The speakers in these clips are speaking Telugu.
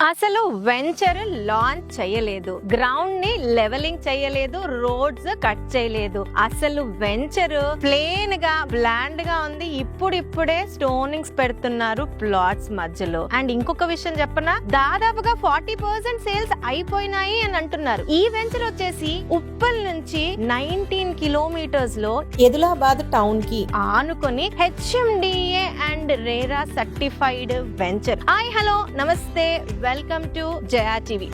అసలు వెంచర్ లాంచ్ చేయలేదు, గ్రౌండ్ ని లెవెలింగ్ చేయలేదు, రోడ్స్ కట్ చేయలేదు. అసలు వెంచర్ ప్లేన్ గా బ్లాండ్ గా ఉంది. ఇప్పుడిప్పుడే స్టోనింగ్స్ పెడుతున్నారు ప్లాట్స్ మధ్యలో. అండ్ ఇంకొక విషయం చెప్పనా, దాదాపుగా 40% సేల్స్ అయిపోయినాయి అని అంటున్నారు. ఈ వెంచర్ వచ్చేసి ఉప్పల్ నుంచి 19 కిలోమీటర్స్ లో ఎదిలాబాద్ టౌన్ కి ఆనుకొని HMDA and RERA certified venture. Hi hello నమస్తే, వెల్కమ్ టు జయా టీవీ.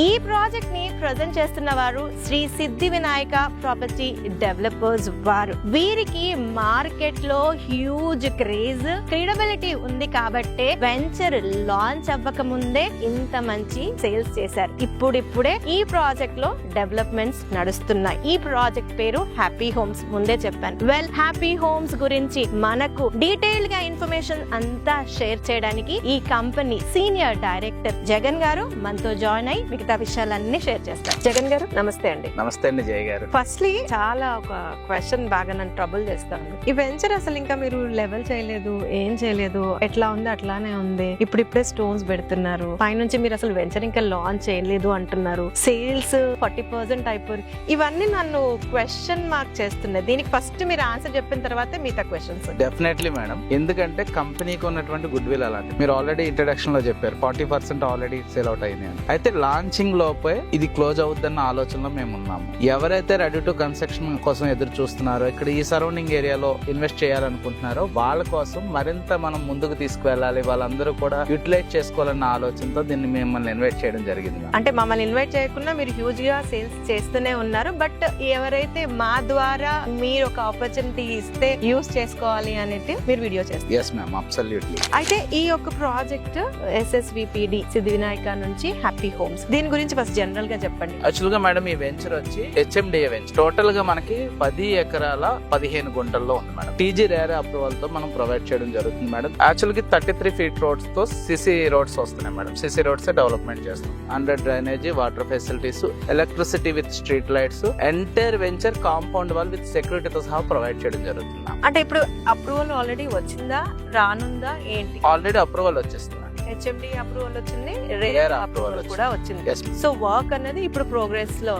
ఈ ప్రాజెక్ట్ ని ప్రజెంట్ చేస్తున్న వారు శ్రీ సిద్ధి వినాయక ప్రాపర్టీ డెవలపర్స్ వారు. వీరికి మార్కెట్ లో హ్యూజ్ క్రేజ్, క్రెడిబిలిటీ ఉంది కాబట్టి వెంచర్ లాంచ్ అవ్వక ముందే ఇంత మంచి సేల్స్ చేశారు. ఇప్పుడిప్పుడే ఈ ప్రాజెక్ట్ లో డెవలప్మెంట్స్ నడుస్తున్నాయి. ఈ ప్రాజెక్ట్ పేరు హ్యాపీ హోమ్స్. ముందే చెప్పాను. వెల్, హ్యాపీ హోమ్స్ గురించి మనకు డీటెయిల్ గా ఇన్ఫర్మేషన్ అంతా షేర్ చేయడానికి ఈ కంపెనీ సీనియర్ డైరెక్టర్ జగన్ గారు మనతో జాయిన్ అయ్యి మిగతా విషయాలన్నీ షేర్ చేస్తారు. జగన్ గారు నమస్తే అండి. నమస్తే అండి జయ గారు. ఫస్ట్లీ చాలా ఒక క్వశ్చన్ బాగా నన్ను ట్రబుల్ చేస్తాను. ఈ వెంచర్ అసలు ఇంకా మీరు లెవెల్ చేయలేదు, ఏం చేయలేదు, ఎట్లా ఉంది అట్లానే ఉంది. ఇప్పుడిప్పుడే స్టోన్స్ పెడుతున్నారు. పైనుంచి మీరు అసలు వెంచర్ ఇంకా లాంచ్ చేయలేదు అంటున్నారు. సేల్స్ 40% అయిపోయి, ఇవన్నీ నన్ను క్వశ్చన్ మార్క్ చేస్తున్నాయి. దీనికి ఫస్ట్ మీరు ఆన్సర్ చెప్పిన తర్వాత మిగతా క్వశ్చన్స్. డెఫినెట్లీ మేడం, ఎందుకంటే కంపెనీకి ఉన్నటువంటి గుడ్ విల్ అలాంటి. మీరు ఆల్రెడీ ఇంట్రడక్షన్ లో చెప్పారు 40% ఆల్రెడీ సేల్ అవుట్ అయింది అని. అయితే లాంచింగ్ లోపే ఇది క్లోజ్ అవుద్దన్న ఆలోచనలో మేము ఉన్నాము. ఎవరైతే రెడీ టు కన్స్ట్రక్షన్ కోసం ఎదురు చూస్తున్నారో, ఇక్కడ ఈ సరౌండింగ్ ఏరియాలో ఇన్వెస్ట్ చేయాలనుకుంటున్నారో వాళ్ళ కోసం మరింత మనం ముందుకు తీసుకువెళ్ళాలి, వాళ్ళందరూ కూడా యూటిలైజ్ చేసుకోవాలన్న ఆలోచనతో దీన్ని మిమ్మల్ని ఇన్వైట్ చేయడం జరిగింది. అంటే మమ్మల్ని ఇన్వైట్ చేయకుండా మీరు హ్యూజ్ గా సేల్స్ చేస్తూనే ఉన్నారు. బట్ ఎవరైతే మా ద్వారా మీరు ఒక ఆపర్చునిటీ ఇస్తే యూజ్ చేసుకోవాలి అనేది మీరు వీడియో చేస్తారు. Yes ma'am, absolutely. అయితే ఈ యొక్క ప్రాజెక్ట్ SSVPD సిద్ధి వినాయక నుంచి హ్యాపీ హోమ్స్, దీని గురించి ఫస్ట్ జనరల్ గా చెప్పండి. యాక్చువల్ గా మేడం ఈ వెంచర్ వచ్చి HMDA వెంచర్. టోటల్ గా మనకి 10 ఎకరాల 15 గుంటల్లో ఉంది మేడం. TG రేరా అప్రూవల్ తో మనం ప్రొవైడ్ చేయడం జరుగుతుంది మేడం. యాక్చువల్ కి 33 ఫీట్ రోడ్స్ తో సిసి రోడ్స్ వస్తున్నాయి మేడం. సిసి రోడ్స్ డెవలప్మెంట్ చేస్తాం. Under drainage, water facilities, electricity with street lights, entire venture compound wall with సెక్యూరిటీతో సహా ప్రొవైడ్ చేయడం జరుగుతుంది. అంటే ఇప్పుడు అప్రూవల్ ఆల్రెడీ వచ్చిందా, రానుందా, ఏంటి? ఆల్రెడీ అప్రూవల్ వచ్చేస్తుంది. HMD అప్రూవల్ వచ్చింది, రేరా అప్రూవల్ కూడా వచ్చింది. సో వర్క్ అనేది ఇప్పుడు ప్రోగ్రెస్ లో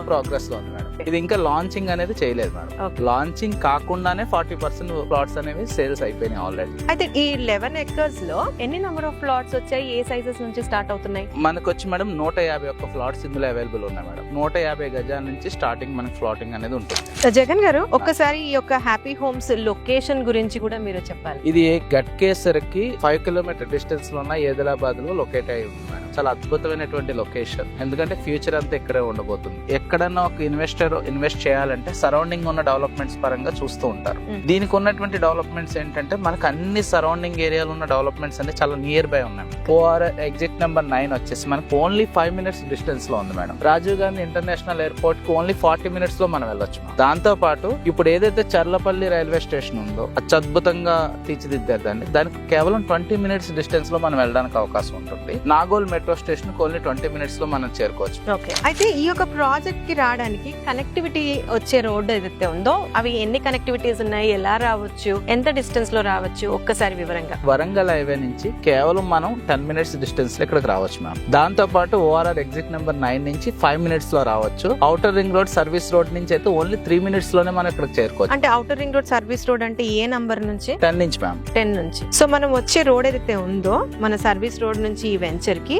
ఉంది మేడం. ఇది ఇంకా లాంచింగ్ అనేది చేయలేదు మేడం. లాంచింగ్ కాకుండానే 40% ప్లాట్స్ అనేవి సేల్స్ అయిపోయినాయి ఆల్రెడీ. అయితే ఈ 11 ఎకర్స్ లో ఎన్ని నెంబర్ ఆఫ్ ప్లాట్స్ వచ్చాయి, ఏ సైజెస్ నుంచి స్టార్ట్ అవుతున్నాయి? మనకు వచ్చి మేడం 151 ప్లాట్స్ ఇందులో అవైలబుల్ ఉన్నాయి మేడం. 150 గజాల నుంచి స్టార్టింగ్ మనకి ఫ్లాటింగ్ అనేది ఉంటుంది. జగన్ గారు, ఒక్కసారి ఈ యొక్క హ్యాపీ హోమ్స్ లొకేషన్ గురించి కూడా మీరు చెప్పాలి. ఇది గట్కేసర్ కి 5 కిలోమీటర్ డిస్టెన్స్ లో ఉన్న ఏదిలాబాద్ లో లొకేట్ అయి ఉంది మేడం. చాలా అద్భుతమైనటువంటి లొకేషన్. ఎందుకంటే ఫ్యూచర్ అంతా ఇక్కడే ఉండబోతుంది. ఎక్కడన్నా ఒక ఇన్వెస్టర్ ఇన్వెస్ట్ చేయాలంటే సరౌండింగ్ ఉన్న డెవలప్మెంట్స్ పరంగా చూస్తూ ఉంటారు. దీనికి ఉన్నటువంటి డెవలప్మెంట్స్ ఏంటంటే మనకు అన్ని సరౌండింగ్ ఏరియాలో ఉన్న డెవలప్మెంట్స్ అన్ని చాలా నియర్ బై ఉన్నాయి. OR ఎగ్జిట్ నెంబర్ 9 వచ్చేసి మనకు ఓన్లీ 5 మినిట్స్ డిస్టెన్స్ లో ఉంది madam. Rajiv Gandhi international airport కి ఓన్లీ 40 మినిట్స్ లో మనం వెళ్ళొచ్చు. దాంతో పాటు ఇప్పుడు ఏదైతే చర్లపల్లి రైల్వే స్టేషన్ ఉందో అత్యద్భుతంగా తీర్చిదిద్దారు దానికి కేవలం 20 మినిట్స్ డిస్టెన్స్ లో మనం వెళ్ళడానికి అవకాశం ఉంటుంది. నాగోల్ మెట్రో స్టేషన్ కి ఓన్లీ 20 మినిట్స్ లో మనం చేరుకోవచ్చు. అయితే ఈ యొక్క ప్రాజెక్ట్ కి రావడానికి కనెక్టివిటీ వచ్చే రోడ్డు ఏదైతే ఉందో అవి ఎన్ని కనెక్టివిటీస్ ఉన్నాయి, ఎలా రావచ్చు, ఎంత డిస్టెన్స్ లో రావచ్చు, ఒక్కసారి వివరంగా. వరంగల్ హైవే నుంచి కేవలం మనం 10 మినిట్స్ డిస్టెన్స్ లో ఇక్కడికి రావచ్చు మ్యామ్. దాంతో పాటు ORR ఎగ్జిట్ నెంబర్ 9 నుంచి 5 మినిట్స్ లో రావచ్చు. Outer ring road service road నుంచి అయితే ఓన్లీ 3 మినిట్స్ లోనే మనం ఇక్కడికి చేరుకోవచ్చు. అంటే outer ring road service road అంటే ఏ నంబర్ నుంచి? 10 నుంచి మ్యామ్. 10 నుంచి. సో మనం వచ్చే రోడ్ ఏదైతే ఉందో మన సర్వీస్ రోడ్ నుంచి ఈ వెంచర్ కి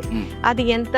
అది ఎంత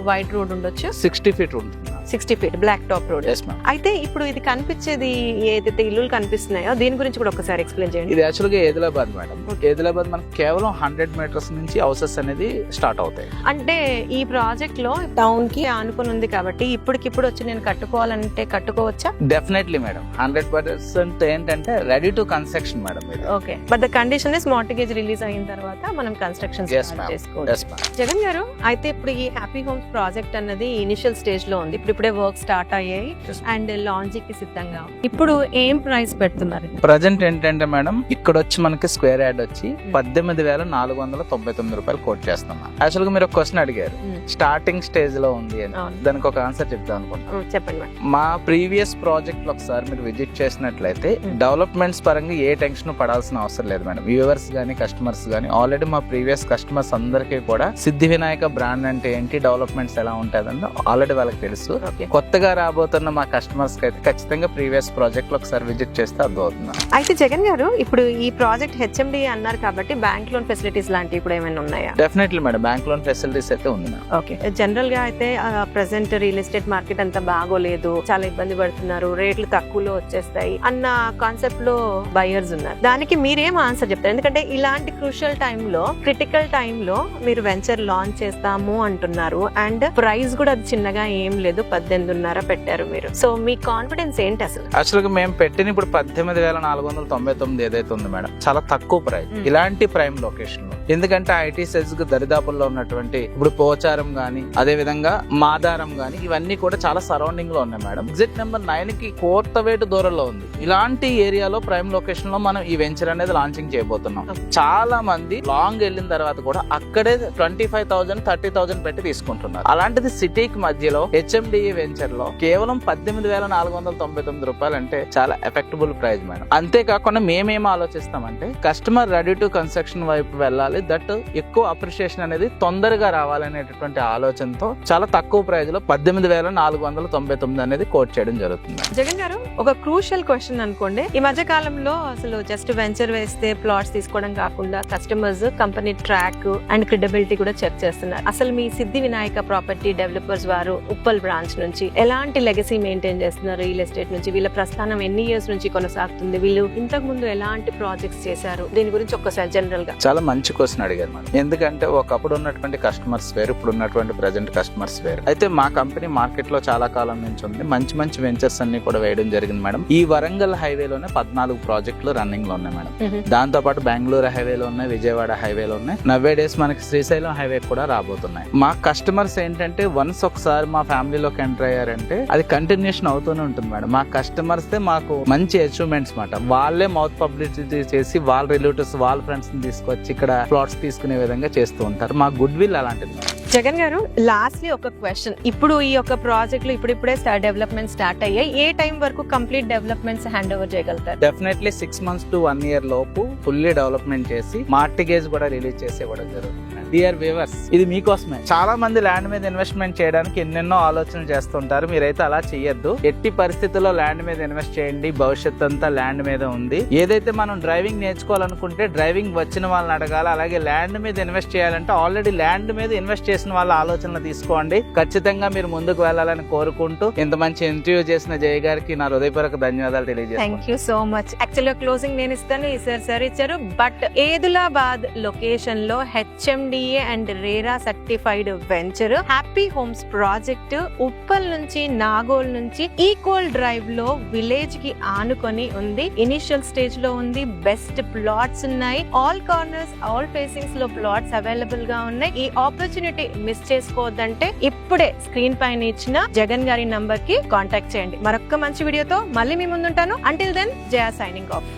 వైడ్ రోడ్ ఉండొచ్చు? 60 ఫీట్ ఉంటుంది. 60 ఫీట్ బ్లాక్ టాప్ రోడ్. అయితే ఇప్పుడు ఇది కనిపించేది ఏదైతే ఇల్లులు కనిపిస్తున్నాయో దీని గురించి కూడా ఒకసారి ఎక్స్ప్లెయిన్ చేయండి. ఇది యాక్చువల్ గా ఏదిలాబాద్ మేడం. ఏదిలాబాద్ మనకి కేవలం 100 మీటర్స్ నుంచి హౌసెస్ అనేది స్టార్ట్ అవుతాయి. అంటే ఈ ప్రాజెక్ట్ లో టౌన్ కి ఆనుకుని ఉంది కాబట్టి ఇప్పటికిప్పుడు వచ్చి నేను కట్టుకోవాలంటే కట్టుకోవచ్చా? Definitely madam. 100% ఏంటంటే ready to construction madam. Okay, but the condition is mortgage release అయిన తర్వాత మనం కన్స్ట్రక్షన్ చేసుకోవచ్చు. జగన్ గారు, అయితే ఇప్పుడు ఈ హ్యాపీ హోమ్స్ ప్రాజెక్ట్ అన్నది ఇనిషియల్ స్టేజ్ లో ఉంది. ఇప్పుడు ఇప్పుడిప్పుడే వర్క్ స్టార్ట్ అయ్యాయి అండ్ లాంచ్ కి సిద్ధంగా ఉంది. ఇప్పుడు ఏం ప్రైస్ పెడుతున్నారు? ప్రజెంట్ ఏంటంటే మేడం ఇక్కడ వచ్చి మనకి స్క్వేర్ యార్డ్ వచ్చి 18,499 రూపాయలు కోట్ చేస్తున్నాం. యాక్చువల్ గా మీరు ఒక క్వశ్చన్ అడిగారు, స్టార్టింగ్ స్టేజ్ లో ఉంది అని. దానికి ఒక ఆన్సర్ చెప్తాను అనుకుంటున్నాను. చెప్పండి. మా ప్రీవియస్ ప్రాజెక్ట్ లో ఒకసారి మీరు విజిట్ చేసినట్లయితే డెవలప్మెంట్స్ పరంగా ఏ టెన్షన్ పడాల్సిన అవసరం లేదు మేడం. వ్యూవర్స్ గానీ కస్టమర్స్ గానీ ఆల్రెడీ మా ప్రీవియస్ కస్టమర్స్ అందరికీ కూడా సిద్ధి వినాయక బ్రాండ్ అంటే ఏంటి, డెవలప్మెంట్స్ ఎలా ఉంటుందని ఆల్రెడీ వాళ్ళకి తెలుసు. కొత్తగా రాబోతున్న మా కస్టమర్స్ కి అయితే ఖచ్చితంగా ప్రీవియస్ ప్రాజెక్ట్ లో ఒకసారి విజిట్ చేస్తే అర్థమవుతుంది. అయితే జగన్ గారు, ఇప్పుడు ఈ ప్రాజెక్ట్ హెచ్ఎండి అన్నారు కాబట్టి బ్యాంక్ లోన్ ఫెసిలిటీస్ లాంటివి ఇప్పుడు ఏమైనా ఉన్నాయా? Definitely madam, bank loan facilities అయితే ఉంది. ఓకే. జనరల్ గా అయితే ప్రెసెంట్ రియల్ ఎస్టేట్ మార్కెట్ అంతా బాగోలేదు, చాలా ఇబ్బంది పడుతున్నారు, రేట్లు తక్కువలో వచ్చేస్తాయి అన్న కాన్సెప్ట్ లో బయర్స్ ఉన్నారు. దానికి మీరేం ఆన్సర్ చెప్తారు? ఎందుకంటే ఇలాంటి క్రూషియల్ టైంలో, క్రిటికల్ టైంలో మీరు వెంచర్ లాంచ్ చేస్తాము అంటున్నారు అండ్ ప్రైస్ కూడా అది చిన్నగా ఏం లేదు, 18,500 పెట్టారు మీరు. సో మీ కాన్ఫిడెన్స్ ఏంటి అసలు? యాక్చువల్ గా మేము పెట్టిన ఇప్పుడు 18,499 ఏదైతే ఉంది మేడం, చాలా తక్కువ ప్రైస్ ఇలాంటి ప్రైమ్ లొకేషన్ లో. ఎందుకంటే ఐటీ సెజ్ కు దరిదాపుల్లో ఉన్నటువంటి ఇప్పుడు పోచారం గానీ, అదే విధంగా మాదారం గానీ, ఇవన్నీ కూడా చాలా సరౌండింగ్ లో ఉన్నాయి మేడం. ఎగ్జిట్ నెంబర్ 9 కి కోర్తవేటు దూరంలో ఉంది. ఇలాంటి ఏరియాలో ప్రైమ్ లొకేషన్ లో మనం ఈ వెంచర్ అనేది లాంచింగ్ చేయబోతున్నాం. చాలా మంది లాంగ్ వెళ్ళిన తర్వాత కూడా అక్కడే 25,000, 30,000 పెట్టి తీసుకుంటున్నారు. అలాంటిది సిటీకి మధ్యలో హెచ్ఎండిఏ వెంచర్ లో కేవలం 18,499 రూపాయలు అంటే చాలా ఎఫెక్టబుల్ ప్రైస్ మేడం. అంతేకాకుండా మేమేం ఆలోచిస్తామంటే కస్టమర్ రెడీ టు కన్స్ట్రక్షన్ వైపు వెళ్ళాలి, దట్ ఎక్కువ అప్రిషియేషన్ అనేది తొందరగా రావాలనేటటువంటి ఆలోచనతో చాలా తక్కువ ప్రైస్ లో 18,499 అనేది కోట్ చేయడం జరుగుతుంది. జగన్ గారు, ఒక క్రూషియల్ క్వశ్చన్ అనుకోండి. ఈ మధ్య కాలంలో అసలు జస్ట్ వెంచర్ వేస్తే ప్లాట్స్ తీసుకోవడం కాకుండా customers company track and credibility కూడా చెక్ చేస్తున్నారు. అసలు మీ సిద్ధి వినాయక ప్రాపర్టీ డెవలపర్స్ వారు ఉప్పల్ బ్రాంచ్ నుంచి ఎలాంటి లెగసీ మెయింటైన్ చేస్తున్నారు? రియల్ ఎస్టేట్ నుంచి వీళ్ళ ప్రస్థానం ఎన్ని ఇయర్స్ నుంచి కొనసాగుతుంది? వీళ్ళు ఇంతకు ముందు ఎలాంటి ప్రాజెక్ట్స్ చేశారు? దీని గురించి ఒక్కసారి జనరల్ గా. చాలా మంచి క్వశ్చన్ అడిగారు మేడం. ఎందుకంటే ఒకప్పుడు ఉన్నటువంటి కస్టమర్స్ వేరు, ఇప్పుడు ఉన్నటువంటి ప్రెజెంట్ కస్టమర్స్ వేరు. అయితే మా కంపెనీ మార్కెట్ లో చాలా కాలం నుంచి ఉంది. మంచి మంచి వెంచర్స్ అన్ని కూడా వేయడం జరిగింది మేడం. ఈ వరంగల్ హైవేలోనే 14 ప్రాజెక్టులు రన్నింగ్ లో ఉన్నాయి మేడం. దాంతో పాటు బెంగళూరు హైవేలో ఉన్నాయి, విజయవాడ హైవేలో ఉన్నాయి. నవ్వే డేస్ మనకి శ్రీశైలం హైవే కూడా రాబోతున్నాయి. మా కస్టమర్స్ ఏంటంటే వన్స్ ఒకసారి మా ఫ్యామిలీలోకి ఎంటర్ అయ్యారంటే అది కంటిన్యూషన్ అవుతూనే ఉంటుంది మేడం. మా కస్టమర్స్ మాకు మంచి అచీవ్మెంట్స్ మాట. వాళ్ళే మౌత్ పబ్లిసిటీ చేసి వాళ్ళ రిలేటివ్స్, వాళ్ళ ఫ్రెండ్స్ ని తీసుకొచ్చి ఇక్కడ ప్లాట్స్ తీసుకునే విధంగా చేస్తూ ఉంటారు. మా గుడ్ విల్ అలాంటిది. జగన్ గారు, లాస్ట్లీ ఒక క్వశ్చన్. ఇప్పుడు ఈ యొక్క ప్రాజెక్ట్ లో ఇప్పుడిప్పుడే డెవలప్మెంట్ స్టార్ట్ అయ్యాయి. ఏ టైం వరకు కంప్లీట్ డెవలప్మెంట్స్ హ్యాండ్ ఓవర్ చేయగలుగుతారు? డెఫినెట్లీ 6 months to 1 year లోపు ఫుల్లీ డెవలప్మెంట్ చేసి మార్టిగేజ్ కూడా రిలీజ్ చేసి ఇవ్వడం జరుగుతుంది. డియర్ వ్యూవర్స్, ఇది మీకోసమే. చాలా మంది ల్యాండ్ మీద ఇన్వెస్ట్మెంట్ చేయడానికి ఎన్నెన్నో ఆలోచనలు చేస్తుంటారు. మీరైతే అలా చేయొద్దు. ఎట్టి పరిస్థితుల్లో ల్యాండ్ మీద ఇన్వెస్ట్ చేయండి. భవిష్యత్ అంతా ల్యాండ్ మీద ఉంది. ఏదైతే మనం డ్రైవింగ్ నేర్చుకోవాలనుకుంటే డ్రైవింగ్ వచ్చిన వాళ్ళని అడగాలి. అలాగే ల్యాండ్ మీద ఇన్వెస్ట్ చేయాలంటే ఆల్రెడీ ల్యాండ్ మీద ఇన్వెస్ట్ చేసిన వాళ్ళ ఆలోచనలు తీసుకోండి. ఖచ్చితంగా మీరు ముందుకు వెళ్ళాలని కోరుకుంటూ ఇంత మంచి ఇంటర్వ్యూ చేసిన జయ గారికి నా హృదయపూర్వక ధన్యవాదాలు తెలియజేస్తాను. Thank you so much. యాక్చువల్గా క్లోజింగ్ నేను ఇస్తాను, ఈ సార్ ఇచ్చారు. బట్ ఏదులాబాద్ లొకేషన్ లో HMDA and RERA certified venture happy homes project Uppal నుంచి నాగోల్ నుంచి ఈక్వల్ డ్రైవ్ లో విలేజ్ కి ఆనుకొని ఉంది. ఇనిషియల్ స్టేజ్ లో ఉంది. బెస్ట్ ప్లాట్స్ ఉన్నాయి. ఆల్ కార్నర్స్, ఆల్ ఫేసింగ్స్ లో ప్లాట్స్ అవైలబుల్ గా ఉన్నాయి. ఈ ఆపర్చునిటీ మిస్ చేసుకోవద్దంటే ఇప్పుడే స్క్రీన్ పైన ఇచ్చిన జగన్ గారి నంబర్ కి కాంటాక్ట్ చేయండి. మరొక మంచి వీడియోతో మళ్ళీ మీ ముందుంటాను. Until then, Jaya signing off.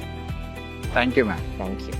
Thank you ma'am. Thank you.